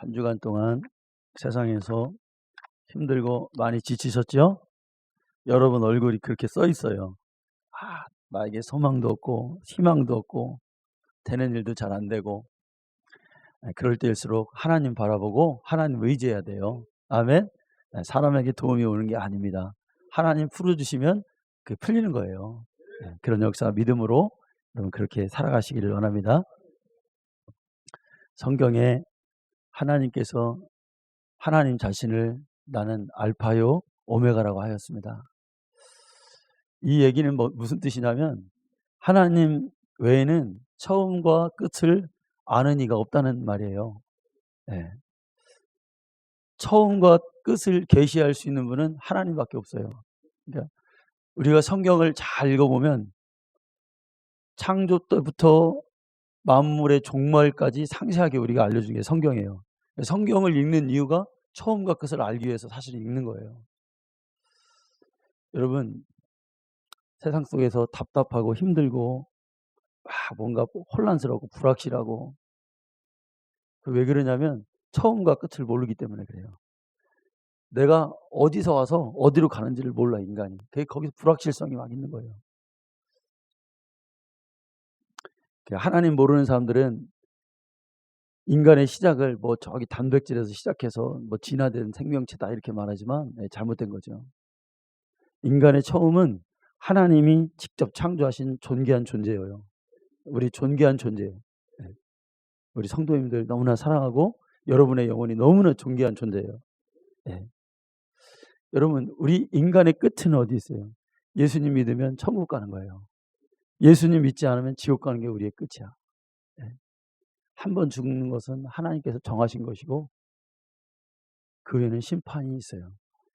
한 주간 동안 세상에서 힘들고 많이 지치셨죠? 여러분 얼굴이 그렇게 써 있어요. 나에게 소망도 없고 희망도 없고 되는 일도 잘 안 되고, 그럴 때일수록 하나님 바라보고 하나님 의지해야 돼요. 아멘. 사람에게 도움이 오는 게 아닙니다. 하나님 풀어주시면 그 풀리는 거예요. 그런 역사 믿음으로 여러분 그렇게 살아가시기를 원합니다. 성경에 하나님께서 하나님 자신을 나는 알파요 오메가라고 하였습니다. 이 얘기는 무슨 뜻이냐면 하나님 외에는 처음과 끝을 아는 이가 없다는 말이에요. 처음과 끝을 계시할 수 있는 분은 하나님밖에 없어요. 그러니까 우리가 성경을 잘 읽어보면 창조 때부터 만물의 종말까지 상세하게 우리가 알려준 게 성경이에요. 성경을 읽는 이유가 처음과 끝을 알기 위해서 사실 읽는 거예요. 여러분, 세상 속에서 답답하고 힘들고 뭔가 혼란스럽고 불확실하고, 왜 그러냐면 처음과 끝을 모르기 때문에 그래요. 내가 어디서 와서 어디로 가는지를 몰라, 인간이. 거기서 불확실성이 막 있는 거예요. 하나님 모르는 사람들은 인간의 시작을 저기 단백질에서 시작해서 진화된 생명체다 이렇게 말하지만 잘못된 거죠. 인간의 처음은 하나님이 직접 창조하신 존귀한 존재예요. 우리 존귀한 존재예요. 우리 성도님들 너무나 사랑하고 여러분의 영혼이 너무나 존귀한 존재예요. 여러분, 우리 인간의 끝은 어디 있어요? 예수님 믿으면 천국 가는 거예요. 예수님 믿지 않으면 지옥 가는 게 우리의 끝이야. 한 번 죽는 것은 하나님께서 정하신 것이고 그 후에는 심판이 있어요.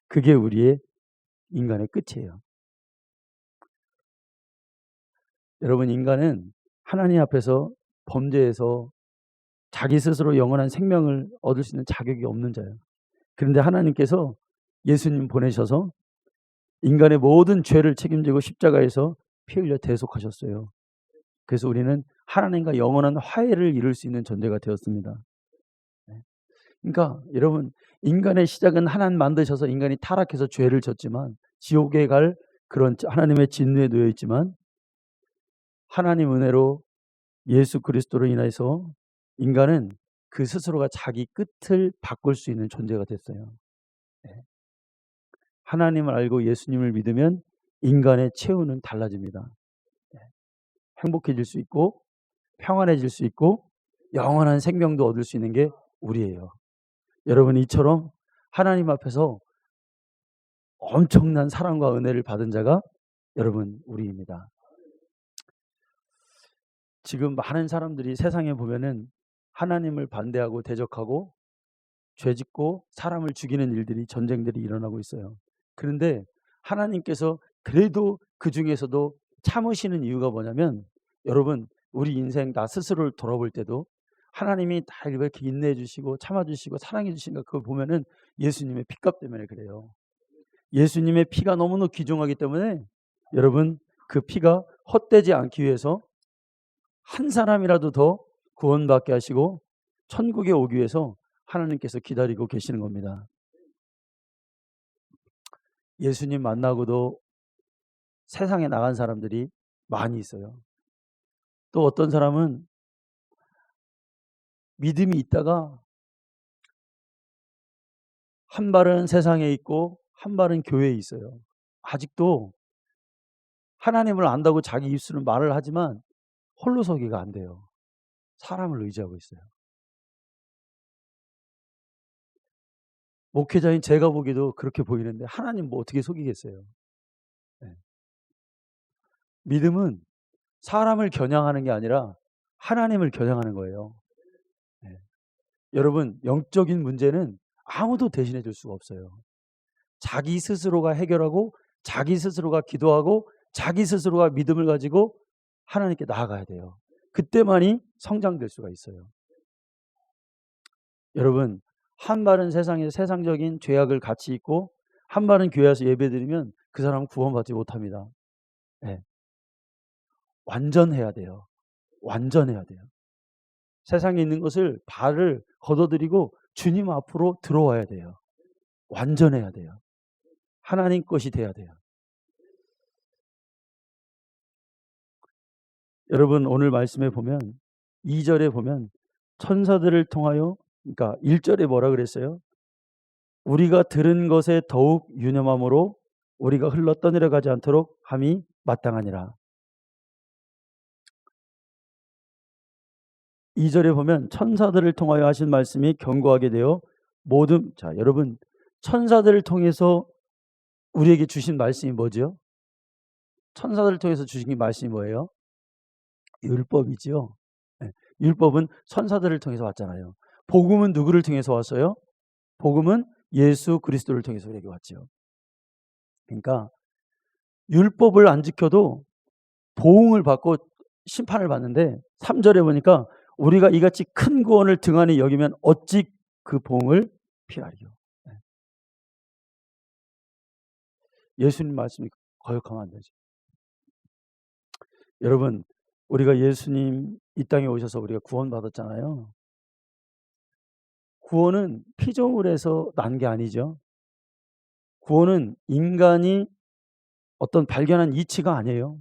그게 우리의 인간의 끝이에요. 여러분, 인간은 하나님 앞에서 범죄해서 자기 스스로 영원한 생명을 얻을 수 있는 자격이 없는 자예요. 그런데 하나님께서 예수님 보내셔서 인간의 모든 죄를 책임지고 십자가에서 피 흘려 대속하셨어요. 그래서 우리는 하나님과 영원한 화해를 이룰 수 있는 존재가 되었습니다. 그러니까 여러분, 인간의 시작은 하나님 만드셔서 인간이 타락해서 죄를 졌지만 지옥에 갈 그런 하나님의 진노에 놓여 있지만, 하나님 은혜로 예수 그리스도로 인해서 인간은 그 스스로가 자기 끝을 바꿀 수 있는 존재가 됐어요. 하나님을 알고 예수님을 믿으면 인간의 최후는 달라집니다. 행복해질 수 있고 평안해질 수 있고 영원한 생명도 얻을 수 있는 게 우리예요. 여러분, 이처럼 하나님 앞에서 엄청난 사랑과 은혜를 받은 자가 여러분 우리입니다. 지금 많은 사람들이 세상에 보면은 하나님을 반대하고 대적하고 죄짓고 사람을 죽이는 일들이, 전쟁들이 일어나고 있어요. 그런데 하나님께서 그래도 그 중에서도 참으시는 이유가 뭐냐면, 여러분, 우리 인생 나 스스로를 돌아볼 때도 하나님이 다 이렇게 인내해 주시고 참아 주시고 사랑해 주시는 거, 그걸 보면은 예수님의 피값 때문에 그래요. 예수님의 피가 너무나 귀중하기 때문에 여러분, 그 피가 헛되지 않기 위해서 한 사람이라도 더 구원받게 하시고 천국에 오기 위해서 하나님께서 기다리고 계시는 겁니다. 예수님 만나고도 세상에 나간 사람들이 많이 있어요. 또 어떤 사람은 믿음이 있다가 한 발은 세상에 있고 한 발은 교회에 있어요. 아직도 하나님을 안다고 자기 입술은 말을 하지만 홀로 서기가 안 돼요. 사람을 의지하고 있어요. 목회자인 제가 보기도 그렇게 보이는데 하나님 어떻게 속이겠어요? 믿음은 사람을 겨냥하는 게 아니라 하나님을 겨냥하는 거예요. 여러분, 영적인 문제는 아무도 대신해 줄 수가 없어요. 자기 스스로가 해결하고 자기 스스로가 기도하고 자기 스스로가 믿음을 가지고 하나님께 나아가야 돼요. 그때만이 성장될 수가 있어요. 여러분, 한 발은 세상에 세상적인 죄악을 같이 있고 한 발은 교회에서 예배드리면 그 사람은 구원받지 못합니다. 완전해야 돼요. 완전해야 돼요. 세상에 있는 것을 발을 걷어들이고 주님 앞으로 들어와야 돼요. 완전해야 돼요. 하나님 것이 돼야 돼요. 여러분 오늘 말씀에 보면 2절에 보면 천사들을 통하여, 그러니까 1절에 뭐라 그랬어요? 우리가 들은 것에 더욱 유념함으로 우리가 흘러 떠내려가지 않도록 함이 마땅하니라. 2절에 보면 천사들을 통하여 하신 말씀이 견고하게 되어 모든, 자 여러분, 천사들을 통해서 우리에게 주신 말씀이 뭐죠? 천사들을 통해서 주신 말씀이 뭐예요? 율법이죠. 네. 율법은 천사들을 통해서 왔잖아요. 복음은 누구를 통해서 왔어요? 복음은 예수 그리스도를 통해서 우리에게 왔죠. 그러니까 율법을 안 지켜도 보응을 받고 심판을 받는데 3절에 보니까 우리가 이같이 큰 구원을 등한히 여기면 어찌 그 보응을 피하리요. 네. 예수님 말씀이 거역하면 안 되죠. 여러분 우리가 예수님 이 땅에 오셔서 우리가 구원받았잖아요. 구원은 피조물에서 난 게 아니죠. 구원은 인간이 어떤 발견한 이치가 아니에요.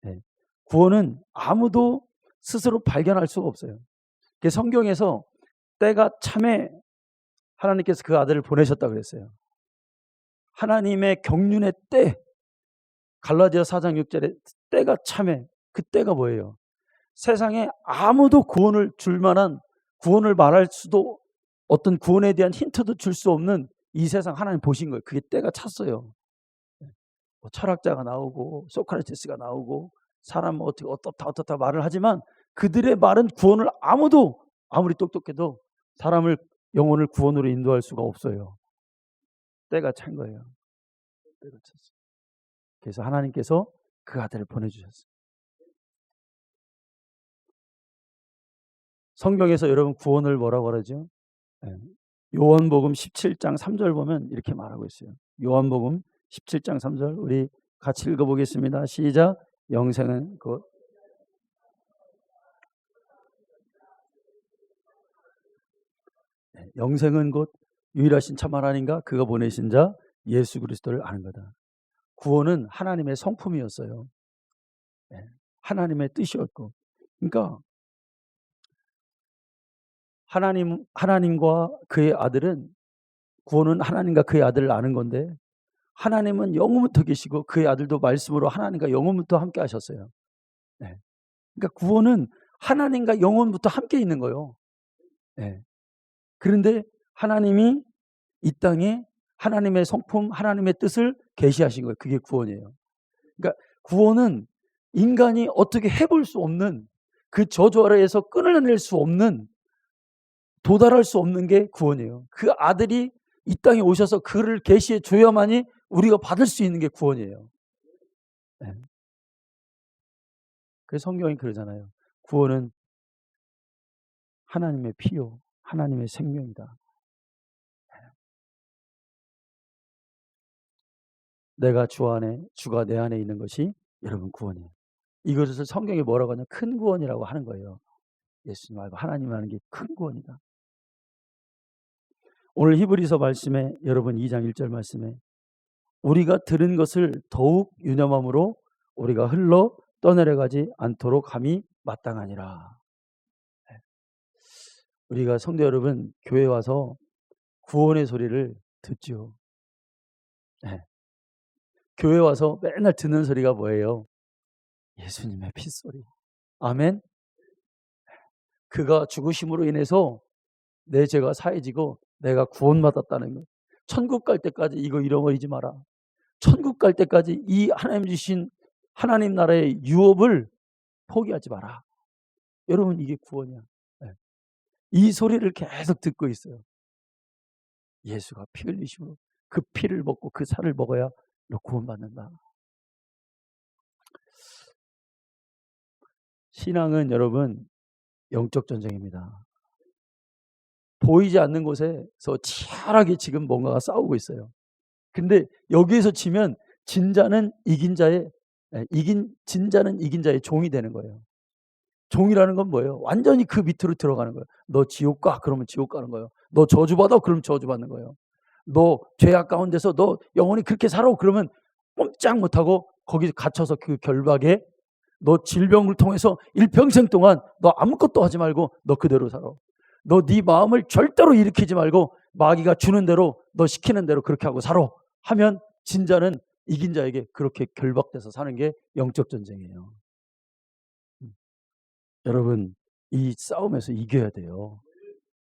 네. 구원은 아무도 스스로 발견할 수가 없어요. 성경에서 때가 참에 하나님께서 그 아들을 보내셨다고 그랬어요. 하나님의 경륜의 때, 갈라디아 4장 6절에 때가 참에, 그 때가 뭐예요? 세상에 아무도 구원을 줄 만한, 구원을 말할 수도, 어떤 구원에 대한 힌트도 줄 수 없는 이 세상 하나님 보신 거예요. 그게 때가 찼어요. 뭐 철학자가 나오고 소크라테스가 나오고 사람 어떻게 어떻다 말을 하지만 그들의 말은 구원을 아무도 아무리 똑똑해도 사람을, 영혼을 구원으로 인도할 수가 없어요. 때가 찬 거예요. 때가 찼어요. 그래서 하나님께서 그 아들을 보내주셨어요. 성경에서 여러분 구원을 뭐라고 하죠? 요한복음 17장 3절 보면 이렇게 말하고 있어요. 요한복음 17장 3절 우리 같이 읽어보겠습니다. 시작. 영생은 곧 영생은 곧 유일하신 참 하나님과 그가 보내신 자 예수 그리스도를 아는 거다. 구원은 하나님의 성품이었어요. 하나님의 뜻이었고, 그러니까 하나님과 그의 아들은, 구원은 하나님과 그의 아들을 아는 건데 하나님은 영원부터 계시고 그의 아들도 말씀으로 하나님과 영원부터 함께 하셨어요. 네. 그러니까 구원은 하나님과 영원부터 함께 있는 거예요. 네. 그런데 하나님이 이 땅에 하나님의 성품, 하나님의 뜻을 계시하신 거예요. 그게 구원이에요. 그러니까 구원은 인간이 어떻게 해볼 수 없는, 그 저주 아래에서 끊어낼 수 없는, 도달할 수 없는 게 구원이에요. 그 아들이 이 땅에 오셔서 그를 계시해 줘야만이 우리가 받을 수 있는 게 구원이에요. 네. 그래서 성경이 그러잖아요. 구원은 하나님의 피요 하나님의 생명이다. 내가 주 안에, 주가 내 안에 있는 것이 여러분 구원이에요. 이것을 성경이 뭐라고 하냐, 큰 구원이라고 하는 거예요. 예수님 알고 하나님 아는 게 큰 구원이다. 오늘 히브리서 말씀에, 여러분 2장 1절 말씀에 우리가 들은 것을 더욱 유념함으로 우리가 흘러 떠내려가지 않도록 함이 마땅하니라. 우리가 성도 여러분 교회 와서 구원의 소리를 듣죠. 네. 교회 와서 맨날 듣는 소리가 뭐예요? 예수님의 핏소리. 아멘. 그가 죽으심으로 인해서 내 죄가 사해지고 내가 구원받았다는 것. 천국 갈 때까지 이거 잃어버리지 마라. 천국 갈 때까지 이 하나님 주신 하나님 나라의 유업을 포기하지 마라. 여러분 이게 구원이야. 네. 이 소리를 계속 듣고 있어요. 예수가 피 흘리심으로 그 피를 먹고 그 살을 먹어야 너 구원받는다. 신앙은 여러분 영적 전쟁입니다. 보이지 않는 곳에서 치열하게 지금 뭔가가 싸우고 있어요. 근데 여기에서 지면 진자는 이긴 자의 종이 되는 거예요. 종이라는 건 뭐예요? 완전히 그 밑으로 들어가는 거예요. 너 지옥 가 그러면 지옥 가는 거예요. 너 저주받아 그러면 저주받는 거예요. 너 죄악 가운데서 너 영원히 그렇게 살아 그러면 꼼짝 못하고 거기 갇혀서 그 결박에 너 질병을 통해서 일평생 동안 너 아무것도 하지 말고 너 그대로 살아. 너 네 마음을 절대로 일으키지 말고 마귀가 주는 대로 너 시키는 대로 그렇게 하고 살아 하면 진자는 이긴 자에게 그렇게 결박돼서 사는 게 영적 전쟁이에요. 여러분 이 싸움에서 이겨야 돼요.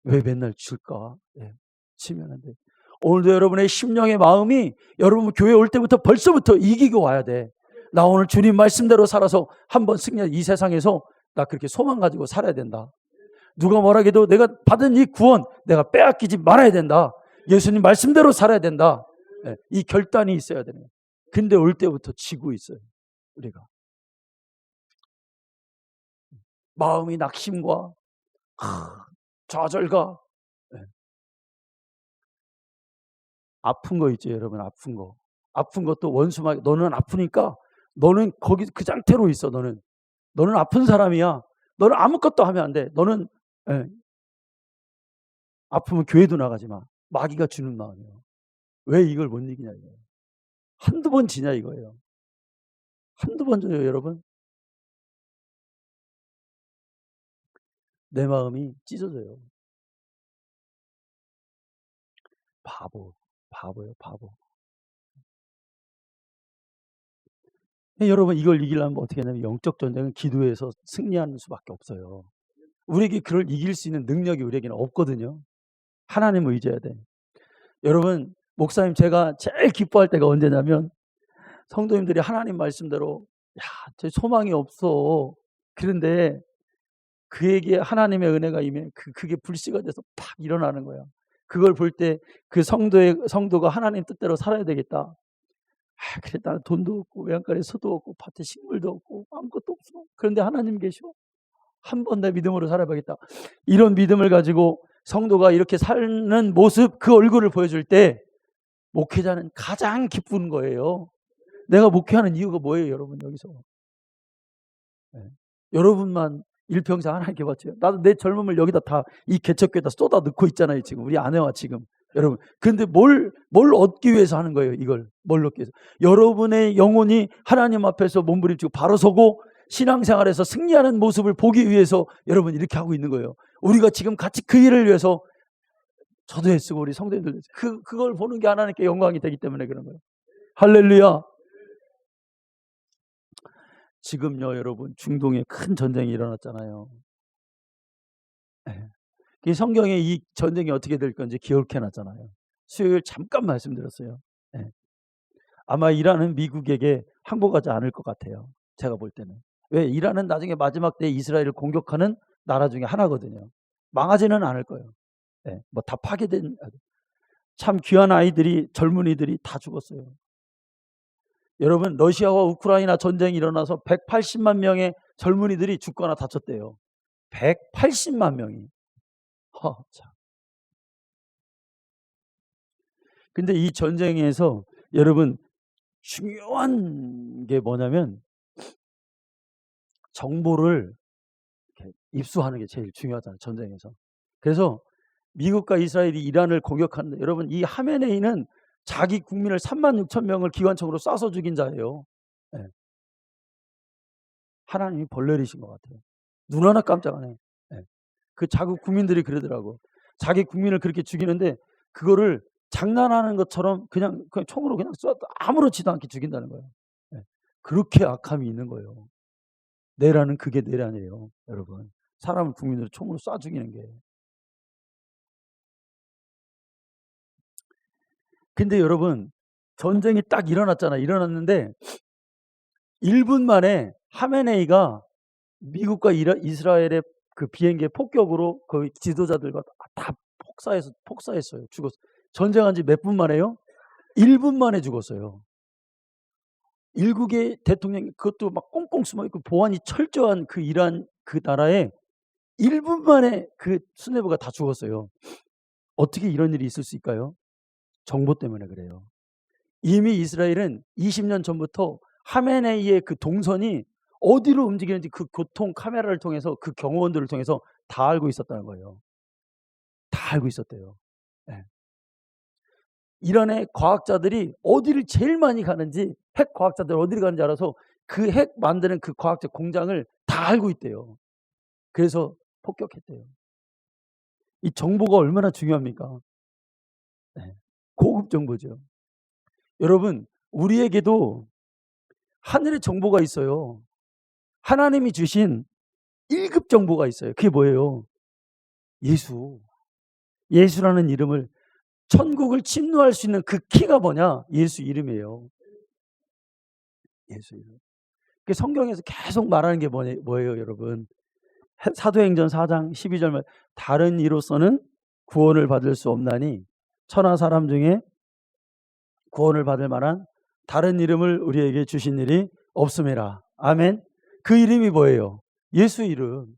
왜 맨날 질까? 예, 치면 안 돼. 오늘도 여러분의 심령의 마음이 여러분 교회 올 때부터 벌써부터 이기고 와야 돼. 나 오늘 주님 말씀대로 살아서 한번 승리한 이 세상에서 나 그렇게 소망 가지고 살아야 된다. 누가 뭐라 해도 내가 받은 이 구원 내가 빼앗기지 말아야 된다. 예수님 말씀대로 살아야 된다. 예, 이 결단이 있어야 되는 거예요. 근데 올 때부터 지고 있어요. 우리가. 마음이 낙심과 좌절과 아픈 거 있죠, 여러분. 아픈 거. 아픈 것도 원수막 너는 아프니까 너는 거기 그 상태로 있어. 너는 아픈 사람이야. 너는 아무것도 하면 안 돼. 너는 아프면 교회도 나가지 마. 마귀가 주는 마음이에요. 왜 이걸 못 이기냐 이거예요. 한두 번 지냐 이거예요. 한두 번 져요, 여러분. 내 마음이 찢어져요. 바보예요, 바보. 여러분 이걸 이기려면 어떻게 하냐면 영적 전쟁은 기도해서 승리하는 수밖에 없어요. 우리에게 그걸 이길 수 있는 능력이 우리에게는 없거든요. 하나님을 의지해야 돼. 여러분 목사님 제가 제일 기뻐할 때가 언제냐면 성도님들이 하나님 말씀대로 야, 저 소망이 없어. 그런데 그에게 하나님의 은혜가 임해 그게 불씨가 돼서 팍 일어나는 거야. 그걸 볼 때 그 성도가 하나님 뜻대로 살아야 되겠다. 그래 나는 돈도 없고 외양간에 소도 없고 밭에 식물도 없고 아무것도 없어. 그런데 하나님 계셔. 한 번 내 믿음으로 살아봐야겠다. 이런 믿음을 가지고 성도가 이렇게 사는 모습 그 얼굴을 보여줄 때 목회자는 가장 기쁜 거예요. 내가 목회하는 이유가 뭐예요 여러분 여기서. 네. 여러분만 일평생 하나님께 바쳐요. 나도 내 젊음을 여기다 다 이 개척교에다 쏟아 넣고 있잖아요 지금 우리 아내와 지금 여러분. 근데 뭘 얻기 위해서 하는 거예요 이걸. 뭘 얻기 위해서. 여러분의 영혼이 하나님 앞에서 몸부림치고 바로 서고 신앙생활에서 승리하는 모습을 보기 위해서 여러분 이렇게 하고 있는 거예요. 우리가 지금 같이 그 일을 위해서 저도 애쓰고 우리 성도님들도 그걸 보는 게 하나님께 영광이 되기 때문에 그런 거예요. 할렐루야. 지금요 여러분 중동에 큰 전쟁이 일어났잖아요. 이 성경에 이 전쟁이 어떻게 될 건지 기억해 놨잖아요. 수요일 잠깐 말씀드렸어요. 아마 이란은 미국에게 항복하지 않을 것 같아요. 제가 볼 때는. 왜? 이란은 나중에 마지막 때 이스라엘을 공격하는 나라 중에 하나거든요. 망하지는 않을 거예요. 뭐 다 파괴된 참 귀한 아이들이 젊은이들이 다 죽었어요. 여러분 러시아와 우크라이나 전쟁이 일어나서 180만 명의 젊은이들이 죽거나 다쳤대요. 180만 명이. 참. 근데 이 전쟁에서 여러분 중요한 게 뭐냐면 정보를 입수하는 게 제일 중요하잖아요. 전쟁에서. 그래서 미국과 이스라엘이 이란을 공격하는데 여러분 이 하메네이는 자기 국민을 36,000명을 기관총으로 쏴서 죽인 자예요. 하나님이 벌 내리신 것 같아요. 눈 하나 깜짝 안 해. 그 자국 국민들이 그러더라고. 자기 국민을 그렇게 죽이는데 그거를 장난하는 것처럼 그냥 총으로 그냥 쏴도 아무렇지도 않게 죽인다는 거예요. 그렇게 악함이 있는 거예요. 내란은 그게 내란이에요. 여러분. 사람을 국민으로 총으로 쏴 죽이는 게. 근데 여러분 전쟁이 딱 일어났잖아요. 일어났는데 1분 만에 하메네이가 미국과 이스라엘의 그 비행기의 폭격으로 그 지도자들과 다 폭사했어요. 죽었어요. 전쟁한 지 몇 분 만에요? 1분 만에 죽었어요. 일국의 대통령이 그것도 막 꽁꽁 숨어있고 보안이 철저한 그 이란 그 나라에 1분 만에 그 수뇌부가 다 죽었어요. 어떻게 이런 일이 있을 수 있을까요? 정보 때문에 그래요. 이미 이스라엘은 20년 전부터 하메네이의 그 동선이 어디로 움직이는지 그 교통 카메라를 통해서 그 경호원들을 통해서 다 알고 있었다는 거예요. 다 알고 있었대요. 예. 이란의 과학자들이 어디를 제일 많이 가는지, 핵 과학자들 어디를 가는지 알아서 그 핵 만드는 그 과학자 공장을 다 알고 있대요. 그래서 폭격했대요. 이 정보가 얼마나 중요합니까? 네. 고급 정보죠. 여러분, 우리에게도 하늘의 정보가 있어요. 하나님이 주신 1급 정보가 있어요. 그게 뭐예요? 예수. 예수라는 이름을, 천국을 침노할 수 있는 그 키가 뭐냐? 예수 이름이에요. 예수 이름. 그 성경에서 계속 말하는 게 뭐예요, 여러분? 사도행전 4장 12절 말, 다른 이로서는 구원을 받을 수 없나니 천하 사람 중에 구원을 받을 만한 다른 이름을 우리에게 주신 일이 없음이라. 아멘. 그 이름이 뭐예요? 예수 이름.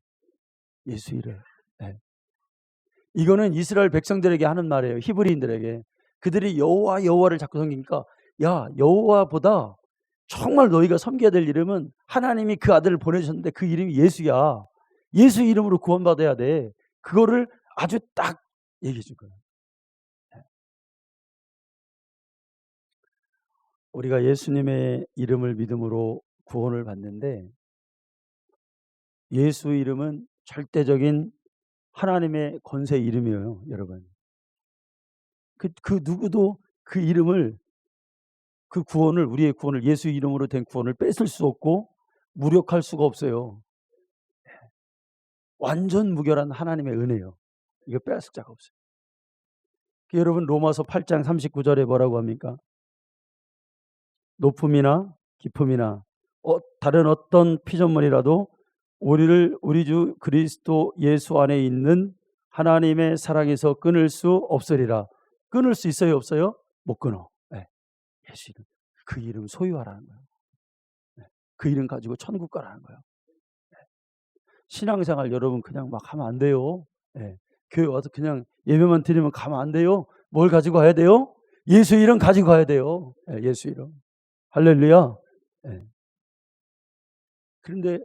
예수 이름. 네. 이거는 이스라엘 백성들에게 하는 말이에요. 히브리인들에게. 그들이 여호와를 자꾸 섬기니까, 야, 여호와보다 정말 너희가 섬겨야 될 이름은 하나님이 그 아들을 보내주셨는데 그 이름이 예수야. 예수 이름으로 구원받아야 돼. 그거를 아주 딱 얘기해 준 거예요. 우리가 예수님의 이름을 믿음으로 구원을 받는데, 예수 이름은 절대적인 하나님의 권세 이름이에요, 여러분. 그 누구도 그 이름을, 그 구원을, 우리의 구원을, 예수 이름으로 된 구원을 뺏을 수 없고 무력할 수가 없어요. 완전 무결한 하나님의 은혜요. 이거 빼앗을 자가 없어요. 여러분, 로마서 8장 39절에 뭐라고 합니까? 높음이나 깊음이나 다른 어떤 피조물이라도 우리 주 그리스도 예수 안에 있는 하나님의 사랑에서 끊을 수 없으리라. 끊을 수 있어요, 없어요? 못 끊어. 네. 예수 이름. 그 이름 소유하라는 거예요. 네. 그 이름 가지고 천국 가라는 거예요. 네. 신앙생활 여러분 그냥 막 하면 안 돼요. 네. 교회 와서 그냥 예배만 드리면 가면 안 돼요. 뭘 가지고 가야 돼요? 예수 이름 가지고 가야 돼요. 네. 예수 이름. 할렐루야. 네. 그런데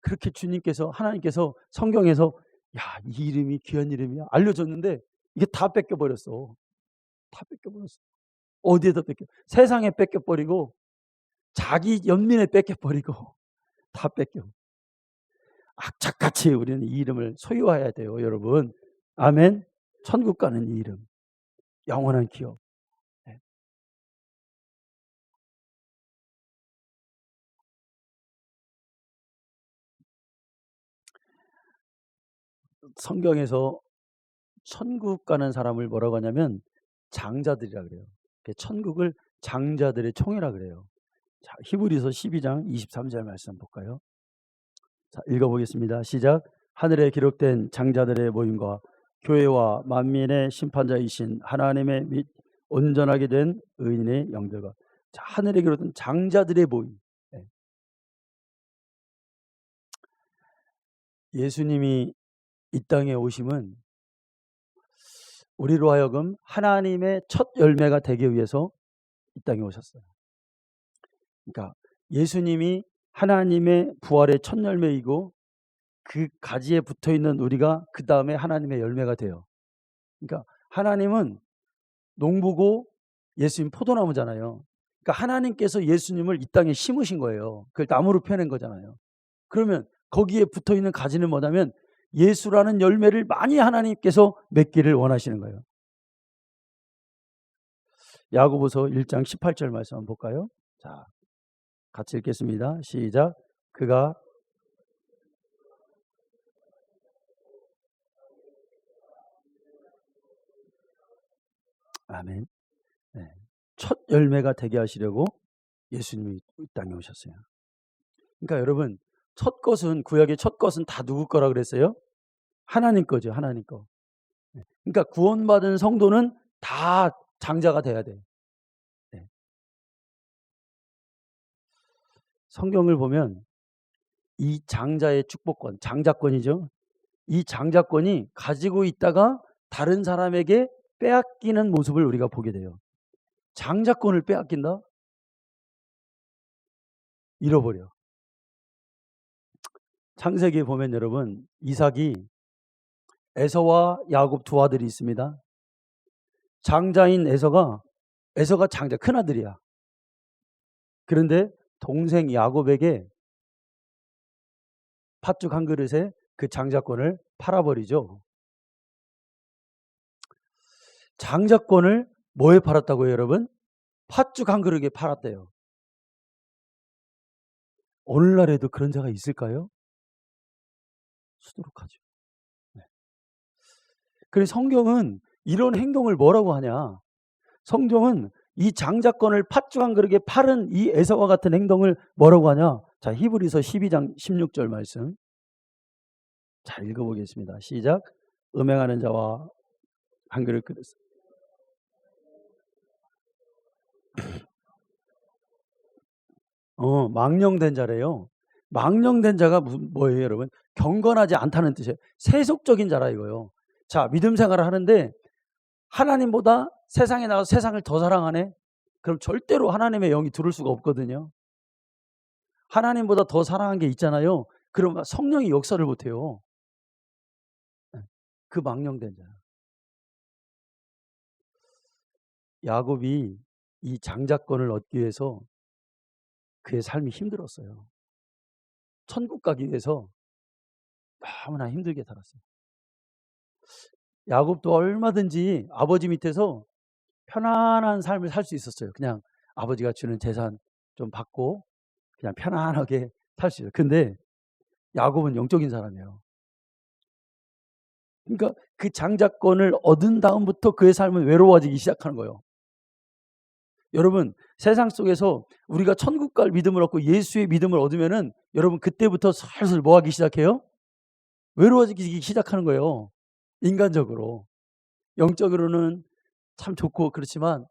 그렇게 주님께서, 하나님께서 성경에서 야, 이 이름이 귀한 이름이야 알려줬는데 이게 다 뺏겨버렸어. 다 뺏겨버렸어. 어디에다 뺏겨? 세상에 뺏겨버리고 자기 연민에 뺏겨버리고 다 뺏겨. 악착같이 우리는 이 이름을 소유해야 돼요, 여러분. 아멘. 천국 가는 이 이름, 영원한 기업. 네. 성경에서 천국 가는 사람을 뭐라고 하냐면 장자들이라 그래요. 천국을 장자들의 총이라 그래요. 자, 히브리서 12장 23절 말씀 볼까요? 자, 읽어보겠습니다. 시작. 하늘에 기록된 장자들의 모임과 교회와 만민의 심판자이신 하나님의 및 온전하게 된 의인의 영들과. 자, 하늘에 기록된 장자들의 모임. 네. 예수님이 이 땅에 오심은 우리로 하여금 하나님의 첫 열매가 되기 위해서 이 땅에 오셨어요. 그러니까 예수님이 하나님의 부활의 첫 열매이고 그 가지에 붙어있는 우리가 그 다음에 하나님의 열매가 돼요. 그러니까 하나님은 농부고 예수님 포도나무잖아요. 그러니까 하나님께서 예수님을 이 땅에 심으신 거예요. 그걸 나무로 펴낸 거잖아요. 그러면 거기에 붙어있는 가지는 뭐냐면 예수라는 열매를 많이 하나님께서 맺기를 원하시는 거예요. 야고보서 1장 18절 말씀 한번 볼까요? 자, 같이 읽겠습니다. 시작. 그가 아멘. 네. 첫 열매가 되게 하시려고 예수님이 이 땅에 오셨어요. 그러니까 여러분, 첫 것은, 구약의 첫 것은 다 누구 거라 그랬어요? 하나님 거죠. 하나님 거. 그러니까 구원받은 성도는 다 장자가 돼야 돼. 네. 성경을 보면 이 장자의 축복권, 장자권이죠. 이 장자권이 가지고 있다가 다른 사람에게 빼앗기는 모습을 우리가 보게 돼요. 장자권을 빼앗긴다? 잃어버려. 창세기에 보면 여러분, 이삭이 에서와 야곱 두 아들이 있습니다. 장자인 에서가 장자 큰아들이야. 그런데 동생 야곱에게 팥죽 한 그릇에 그 장자권을 팔아버리죠. 장자권을 뭐에 팔았다고요, 여러분? 팥죽 한 그릇에 팔았대요. 오늘날에도 그런 자가 있을까요? 수두룩하죠. 네. 그래서 성경은 이런 행동을 뭐라고 하냐? 성경은 이 장자권을 팥죽 한 그릇에 팔은 이 에서와 같은 행동을 뭐라고 하냐? 자, 히브리서 12장 16절 말씀. 자, 읽어보겠습니다. 시작. 음행하는 자와 한 그릇 그릇. 망령된 자래요. 망령된 자가 뭐예요, 여러분? 경건하지 않다는 뜻이에요. 세속적인 자라 이거요. 자, 믿음 생활을 하는데 하나님보다 세상에 나가서 세상을 더 사랑하네? 그럼 절대로 하나님의 영이 들을 수가 없거든요. 하나님보다 더 사랑한 게 있잖아요. 그럼 성령이 역사를 못해요. 그 망령된 자. 야곱이 이 장자권을 얻기 위해서 그의 삶이 힘들었어요. 천국 가기 위해서 너무나 힘들게 살았어요. 야곱도 얼마든지 아버지 밑에서 편안한 삶을 살 수 있었어요. 그냥 아버지가 주는 재산 좀 받고 그냥 편안하게 살 수 있어요. 근데 야곱은 영적인 사람이에요. 그러니까 그 장자권을 얻은 다음부터 그의 삶은 외로워지기 시작하는 거예요. 여러분, 세상 속에서 우리가 천국 갈 믿음을 얻고 예수의 믿음을 얻으면은 여러분 그때부터 슬슬 뭐 하기 시작해요? 외로워지기 시작하는 거예요. 인간적으로. 영적으로는 참 좋고 그렇지만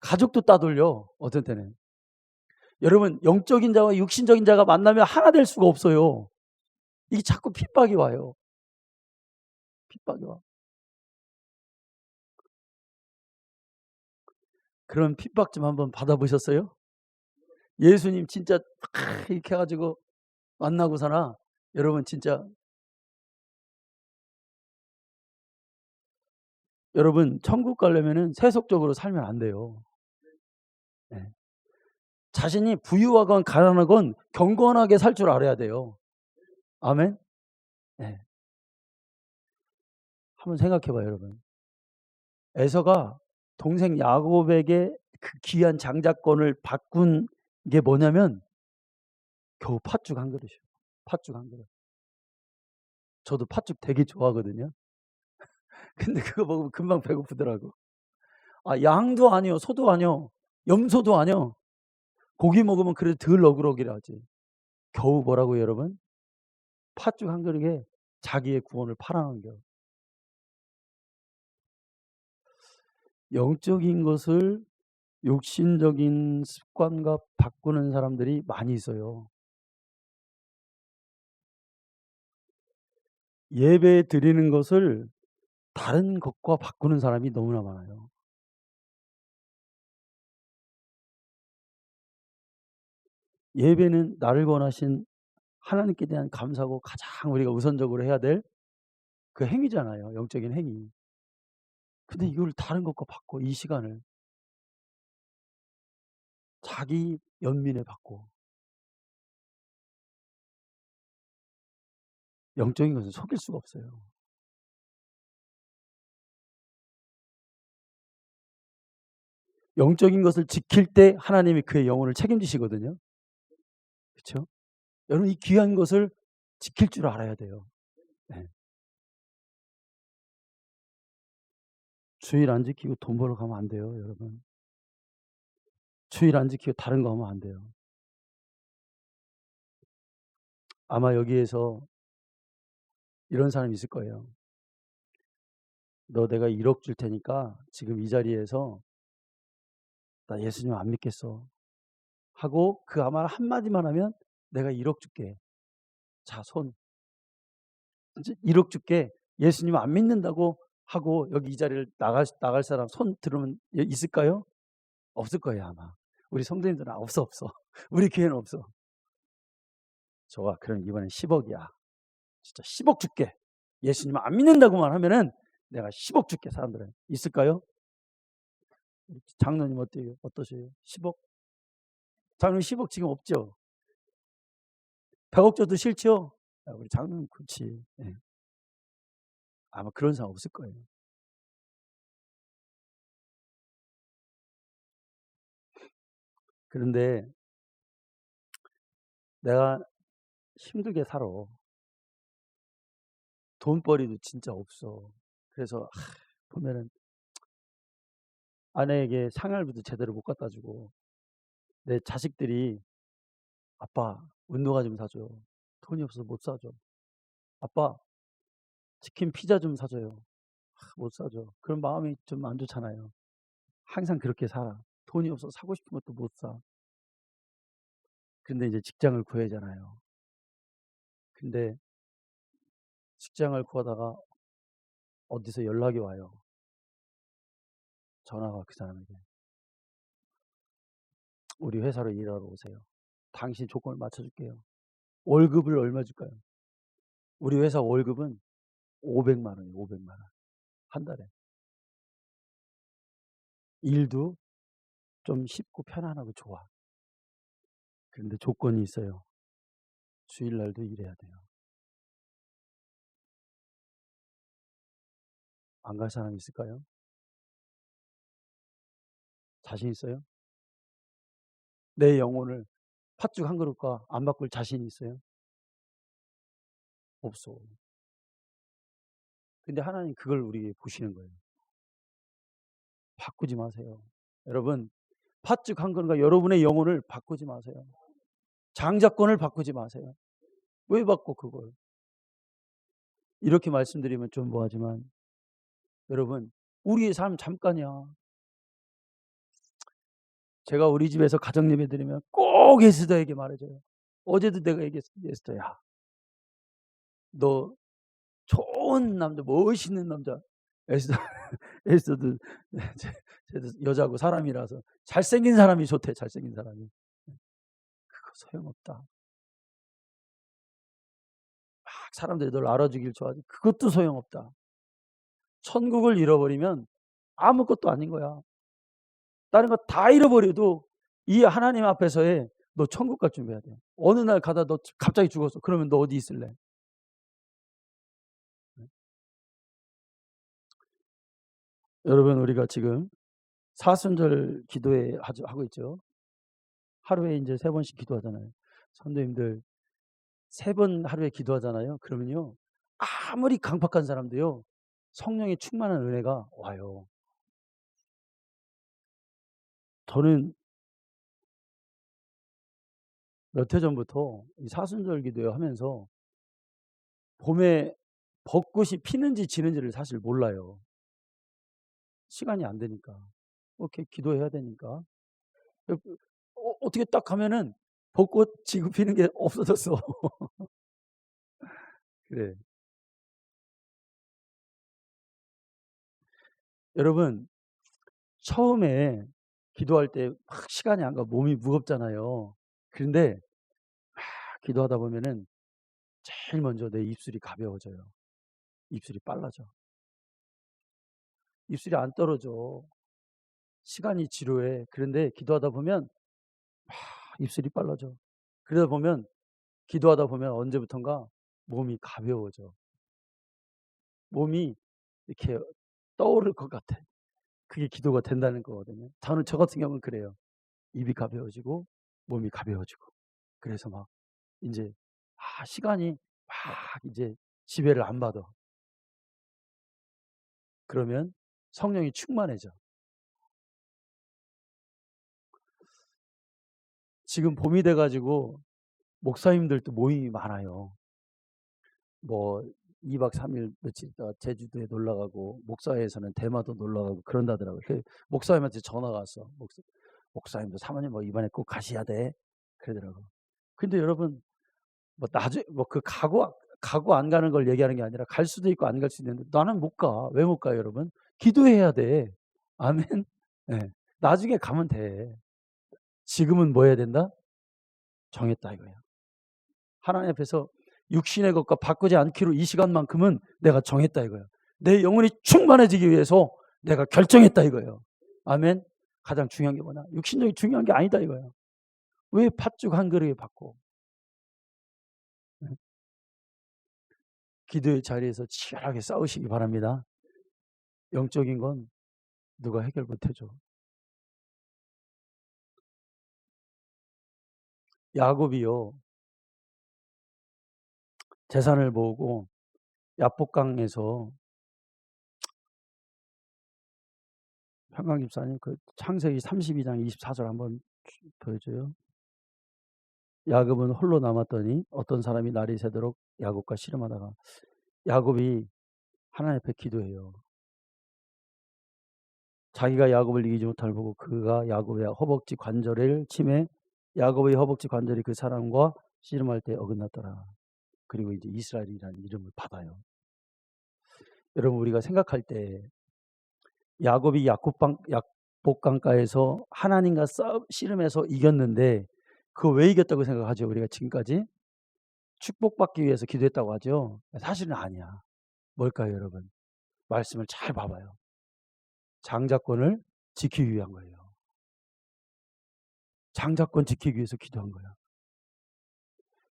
가족도 따돌려, 어떤 때는. 여러분, 영적인 자와 육신적인 자가 만나면 하나 될 수가 없어요. 이게 자꾸 핍박이 와요. 핍박이 와. 그런 핍박 좀 한번 받아보셨어요? 예수님 진짜 이렇게 해가지고 만나고서나 여러분 진짜 여러분 천국 가려면은 세속적으로 살면 안 돼요. 네. 자신이 부유하건 가난하건 경건하게 살 줄 알아야 돼요. 아멘. 네. 한번 생각해봐요, 여러분. 에서가 동생 야곱에게 그 귀한 장자권을 바꾼 게 뭐냐면 겨우 팥죽 한 그릇이에요. 팥죽 한 그릇. 저도 팥죽 되게 좋아하거든요. 근데 그거 먹으면 금방 배고프더라고. 아, 양도 아니요, 소도 아니요, 염소도 아니요. 고기 먹으면 그래도 덜 어그러기라 하지. 겨우 뭐라고요, 여러분? 팥죽 한 그릇에 자기의 구원을 팔아넘겨. 영적인 것을 육신적인 습관과 바꾸는 사람들이 많이 있어요. 예배 드리는 것을 다른 것과 바꾸는 사람이 너무나 많아요. 예배는 나를 권하신 하나님께 대한 감사고 가장 우리가 우선적으로 해야 될 그 행위잖아요. 영적인 행위. 근데 이걸 다른 것과 바꿔, 이 시간을. 자기 연민에 바꿔. 영적인 것은 속일 수가 없어요. 영적인 것을 지킬 때 하나님이 그의 영혼을 책임지시거든요. 그렇죠? 여러분, 이 귀한 것을 지킬 줄 알아야 돼요. 네. 주일 안 지키고 돈 벌러 가면 안 돼요, 여러분. 주일 안 지키고 다른 거 하면 안 돼요. 아마 여기에서 이런 사람이 있을 거예요. 너 내가 1억 줄 테니까 지금 이 자리에서 나 예수님 안 믿겠어 하고 그 아마 한마디만 하면 내가 1억 줄게. 자, 손. 1억 줄게. 예수님 안 믿는다고 하고 여기 이 자리를 나갈 사람 손 들으면 있을까요? 없을 거예요, 아마. 우리 성도님들은 없어. 우리 교회는 없어. 좋아, 그럼 이번엔 10억이야. 진짜 10억 줄게. 예수님 안 믿는다고만 하면은 내가 10억 줄게. 사람들은 있을까요? 장로님 어때요? 어떠세요? 10억? 장로님 10억 지금 없죠? 100억 줘도 싫죠? 우리 장로님 그렇지. 네. 아마 그런 사람 없을 거예요. 그런데 내가 힘들게 살아. 돈벌이도 진짜 없어. 그래서 보면은 아내에게 상할비도 제대로 못 갖다 주고, 내 자식들이 아빠 운동화 좀 사줘. 돈이 없어서 못 사줘. 아빠 치킨 피자 좀 사줘요. 못 사줘. 그런 마음이 좀 안 좋잖아요. 항상 그렇게 살아. 돈이 없어서 사고 싶은 것도 못 사. 근데 이제 직장을 구해야 하잖아요. 근데 직장을 구하다가 어디서 연락이 와요. 전화가 그 사람에게. 우리 회사로 일하러 오세요. 당신 조건을 맞춰줄게요. 월급을 얼마 줄까요? 우리 회사 월급은 500만 원이에요. 500만 원. 한 달에. 일도 좀 쉽고 편안하고 좋아. 그런데 조건이 있어요. 주일날도 일해야 돼요. 안 갈 사람 있을까요? 자신 있어요? 내 영혼을 팥죽 한 그릇과 안 바꿀 자신 있어요? 없어. 근데 하나님 그걸 우리에게 보시는 거예요. 바꾸지 마세요. 여러분, 팥죽 한 그릇과 여러분의 영혼을 바꾸지 마세요. 장자권을 바꾸지 마세요. 왜 바꿔 그걸? 이렇게 말씀드리면 좀 뭐하지만 여러분, 우리의 삶 잠깐이야. 제가 우리 집에서 가정 예배 드리면 꼭 에스더에게 말해줘요. 어제도 내가 얘기했어. 에스더야, 너 좋은 남자, 멋있는 남자. 에스더도 여자고 사람이라서 잘생긴 사람이 좋대. 잘생긴 사람이. 그거 소용없다. 막 사람들이 널 알아주길 좋아하지. 그것도 소용없다. 천국을 잃어버리면 아무것도 아닌 거야. 다른 거 다 잃어버려도 이 하나님 앞에서의 너 천국 갈 준비해야 돼. 어느 날 가다 너 갑자기 죽었어. 그러면 너 어디 있을래? 여러분, 우리가 지금 사순절 기도회 하고 있죠. 하루에 이제 3번씩 기도하잖아요. 선도님들 3번 하루에 기도하잖아요. 그러면요, 아무리 강팍한 사람도요, 성령의 충만한 은혜가 와요. 저는 몇 해 전부터 이 사순절 기도회 하면서 봄에 벚꽃이 피는지 지는지를 사실 몰라요. 시간이 안 되니까. 이렇게 기도해야 되니까. 어떻게 딱 가면은 벚꽃 지금 피는 게 없어졌어. 그래. 여러분, 처음에 기도할 때 막 시간이 안 가 몸이 무겁잖아요. 그런데 막 기도하다 보면은 제일 먼저 내 입술이 가벼워져요. 입술이 빨라져. 입술이 안 떨어져. 시간이 지루해. 그런데 기도하다 보면 막 입술이 빨라져. 그러다 보면 기도하다 보면 언제부턴가 몸이 가벼워져. 몸이 이렇게 떠오를 것 같아. 그게 기도가 된다는 거거든요. 저 같은 경우는 그래요. 입이 가벼워지고 몸이 가벼워지고. 그래서 막 이제 시간이 막 이제 지배를 안 받아. 그러면 성령이 충만해져. 지금 봄이 돼가지고 목사님들도 모임이 많아요. 뭐 2박 3일 며칠 있다가 제주도에 놀러 가고, 목사회에서는 대마도 놀러 가고 그런다더라고요. 목사님한테 전화가 왔어. 목사님도 사모님 뭐 이번에 꼭 가셔야 돼. 그러더라고. 근데 여러분, 뭐 나중에 뭐 그 가고 안 가는 걸 얘기하는 게 아니라 갈 수도 있고 안 갈 수도 있는데 나는 못 가. 왜 못 가요, 여러분? 기도해야 돼. 아멘. 네. 나중에 가면 돼. 지금은 뭐 해야 된다? 정했다 이거야. 하나님 앞에서 육신의 것과 바꾸지 않기로 이 시간만큼은 내가 정했다 이거예요. 내 영혼이 충만해지기 위해서 내가 결정했다 이거예요. 아멘. 가장 중요한 게 뭐냐? 육신적이 중요한 게 아니다 이거예요. 왜 팥죽 한 그릇에 받고? 기도의 자리에서 치열하게 싸우시기 바랍니다. 영적인 건 누가 해결 못해줘. 야곱이요, 재산을 모으고 야복강에서, 평강 집사님 그 창세기 32장 24절 한번 보여줘요. 야곱은 홀로 남았더니 어떤 사람이 날이 새도록 야곱과 씨름하다가, 야곱이 하나님 앞에 기도해요. 자기가 야곱을 이기지 못함을 보고 그가 야곱의 허벅지 관절을 치매 야곱의 허벅지 관절이 그 사람과 씨름할 때 어긋났더라. 그리고 이제 이스라엘이라는 이름을 받아요. 여러분, 우리가 생각할 때 야곱이 약복강가에서 하나님과 씨름해서 이겼는데, 그거 왜 이겼다고 생각하죠? 우리가 지금까지 축복받기 위해서 기도했다고 하죠. 사실은 아니야. 뭘까요, 여러분? 말씀을 잘 봐봐요. 장자권을 지키기 위한 거예요. 장자권 지키기 위해서 기도한 거야.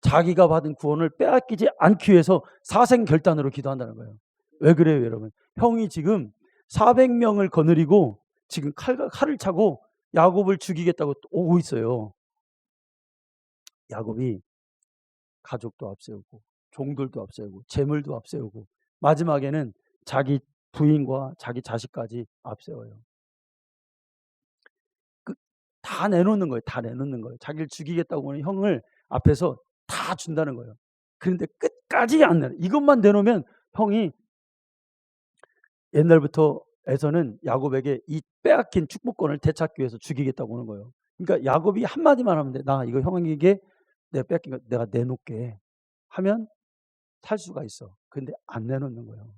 자기가 받은 구원을 빼앗기지 않기 위해서 사생결단으로 기도한다는 거예요. 왜 그래요, 여러분? 형이 지금 400명을 거느리고 지금 칼을 차고 야곱을 죽이겠다고 오고 있어요. 야곱이 가족도 앞세우고 종들도 앞세우고 재물도 앞세우고 마지막에는 자기 부인과 자기 자식까지 앞세워요. 다 내놓는 거예요. 다 내놓는 거예요. 자기를 죽이겠다고 하는 형을 앞에서 다 준다는 거예요. 그런데 끝까지 안 내놔. 이것만 내놓으면 형이, 옛날부터 에서는 야곱에게 이 빼앗긴 축복권을 되찾기 위해서 죽이겠다고 하는 거예요. 그러니까 야곱이 한마디만 하면 돼. 나 이거 형에게 내가 뺏긴 거 내가 내놓게 하면 살 수가 있어. 근데 안 내놓는 거예요.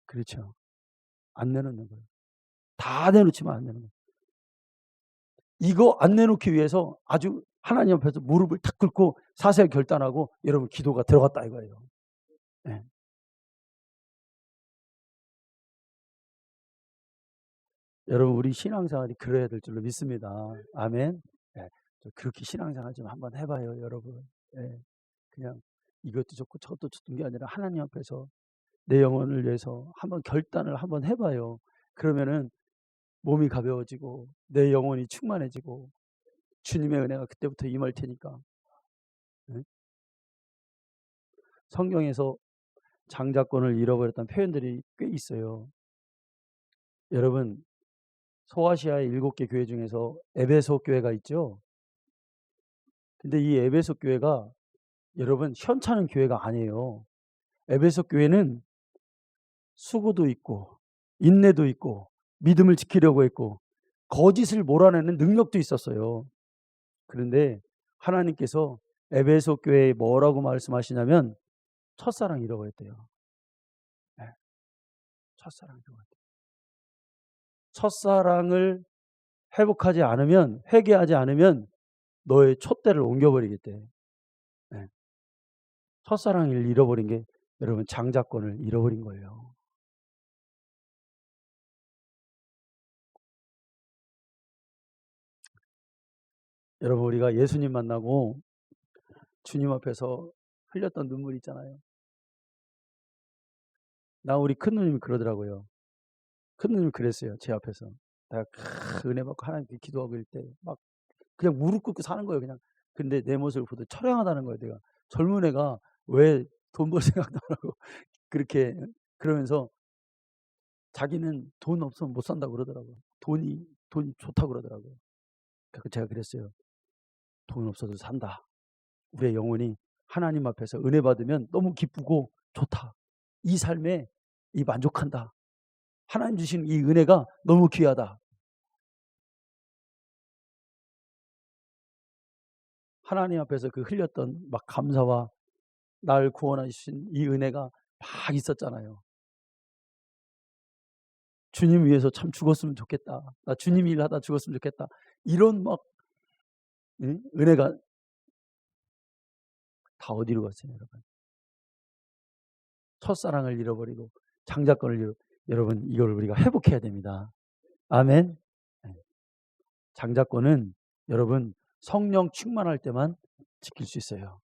그렇죠. 안 내놓는 거예요. 다 내놓지만 안 내놓는 거예요. 이거 안 내놓기 위해서 아주 하나님 앞에서 무릎을 탁 꿇고 사세 결단하고 여러분 기도가 들어갔다 이거예요. 네. 여러분, 우리 신앙생활이 그래야 될 줄로 믿습니다. 아멘. 네. 그렇게 신앙생활 좀 한번 해봐요, 여러분. 네. 그냥 이것도 좋고 저것도 좋은 게 아니라 하나님 앞에서 내 영혼을 위해서 한번 결단을 한번 해봐요. 그러면은 몸이 가벼워지고 내 영혼이 충만해지고 주님의 은혜가 그때부터 임할 테니까. 네? 성경에서 장자권을 잃어버렸다는 표현들이 꽤 있어요. 여러분, 소아시아의 7개 교회 중에서 에베소 교회가 있죠. 근데 이 에베소 교회가 여러분 현찮은 교회가 아니에요. 에베소 교회는 수고도 있고 인내도 있고 믿음을 지키려고 했고 거짓을 몰아내는 능력도 있었어요. 그런데 하나님께서 에베소 교회에 뭐라고 말씀하시냐면 첫사랑 잃어버렸대요. 네. 첫사랑 잃어버렸대요. 첫사랑을 회복하지 않으면, 회개하지 않으면 너의 촛대를 옮겨버리겠대. 네. 첫사랑을 잃어버린 게 여러분 장자권을 잃어버린 거예요. 여러분, 우리가 예수님 만나고 주님 앞에서 흘렸던 눈물 있잖아요. 우리 큰 누님이 그러더라고요. 큰 누님이 그랬어요. 제 앞에서. 내가 은혜 받고 하나님께 기도하고 있을 때 막 그냥 무릎 꿇고 사는 거예요. 그냥. 근데 내 모습을 보더 처량하다는 거예요. 내가 젊은 애가 왜 돈 벌 생각도 안 하고 그렇게 그러면서 자기는 돈 없으면 못 산다고 그러더라고요. 돈이 좋다고 그러더라고요. 그래서 제가 그랬어요. 돈 없어도 산다. 우리의 영혼이 하나님 앞에서 은혜 받으면 너무 기쁘고 좋다. 이 삶에 만족한다. 하나님 주신 이 은혜가 너무 귀하다. 하나님 앞에서 그 흘렸던 막 감사와 날 구원하신 이 은혜가 막 있었잖아요. 주님 위해서 참 죽었으면 좋겠다. 나 주님 일하다 죽었으면 좋겠다. 이런 막 은혜가 다 어디로 갔어요, 여러분? 첫사랑을 잃어버리고 장자권을 여러분 이걸 우리가 회복해야 됩니다. 아멘. 네. 장자권은 여러분 성령 충만할 때만 지킬 수 있어요.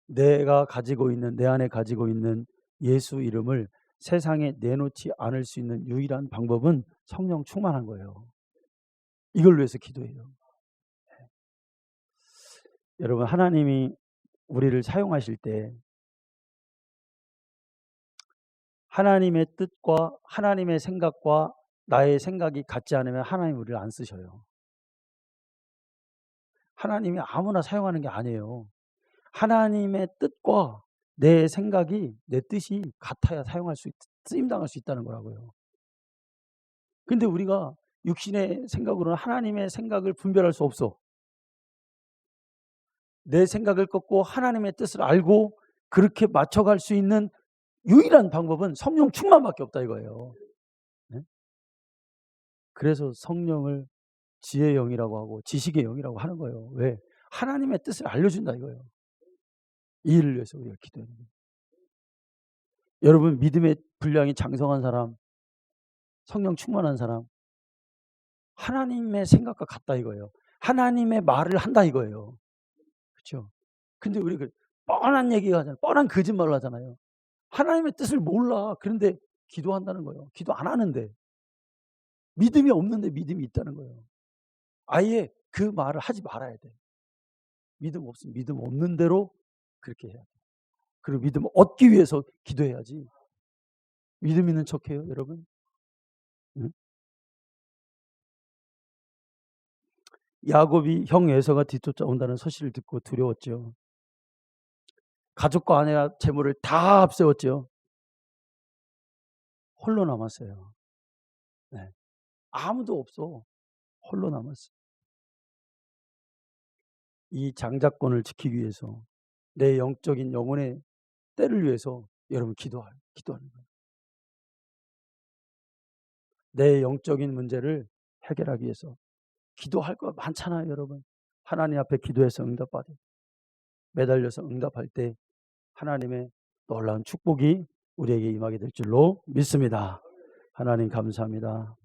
내가 가지고 있는, 내 안에 가지고 있는 예수 이름을 세상에 내놓지 않을 수 있는 유일한 방법은 성령 충만한 거예요. 이걸 위해서 기도해요. 여러분, 하나님이 우리를 사용하실 때 하나님의 뜻과 하나님의 생각과 나의 생각이 같지 않으면 하나님 우리를 안 쓰셔요. 하나님이 아무나 사용하는 게 아니에요. 하나님의 뜻과 내 생각이, 내 뜻이 같아야 쓰임당할 수 있다는 거라고요. 근데 우리가 육신의 생각으로는 하나님의 생각을 분별할 수 없어. 내 생각을 꺾고 하나님의 뜻을 알고 그렇게 맞춰갈 수 있는 유일한 방법은 성령 충만밖에 없다 이거예요. 네? 그래서 성령을 지혜의 영이라고 하고 지식의 영이라고 하는 거예요. 왜? 하나님의 뜻을 알려준다 이거예요. 이 일을 위해서 우리가 기도해야 됩니다. 여러분, 믿음의 분량이 장성한 사람, 성령 충만한 사람, 하나님의 생각과 같다 이거예요. 하나님의 말을 한다 이거예요. 그렇죠? 근데 우리 뻔한 얘기가 하잖아요. 뻔한 거짓말을 하잖아요. 하나님의 뜻을 몰라. 그런데 기도한다는 거예요. 기도 안 하는데. 믿음이 없는데 믿음이 있다는 거예요. 아예 그 말을 하지 말아야 돼. 믿음 없는 대로 그렇게 해야 돼. 그리고 믿음을 얻기 위해서 기도해야지. 믿음 있는 척해요, 여러분. 응? 야곱이 형 에서가 뒤쫓아온다는 소식을 듣고 두려웠죠. 가족과 아내와 재물을 다 앞세웠죠. 홀로 남았어요. 네. 아무도 없어. 홀로 남았어. 이 장자권을 지키기 위해서 내 영적인 영혼의 때를 위해서 여러분 기도하는 거예요. 내 영적인 문제를 해결하기 위해서 기도할 거 많잖아요, 여러분. 하나님 앞에 기도해서 응답받아요. 매달려서 응답할 때 하나님의 놀라운 축복이 우리에게 임하게 될 줄로 믿습니다. 하나님 감사합니다.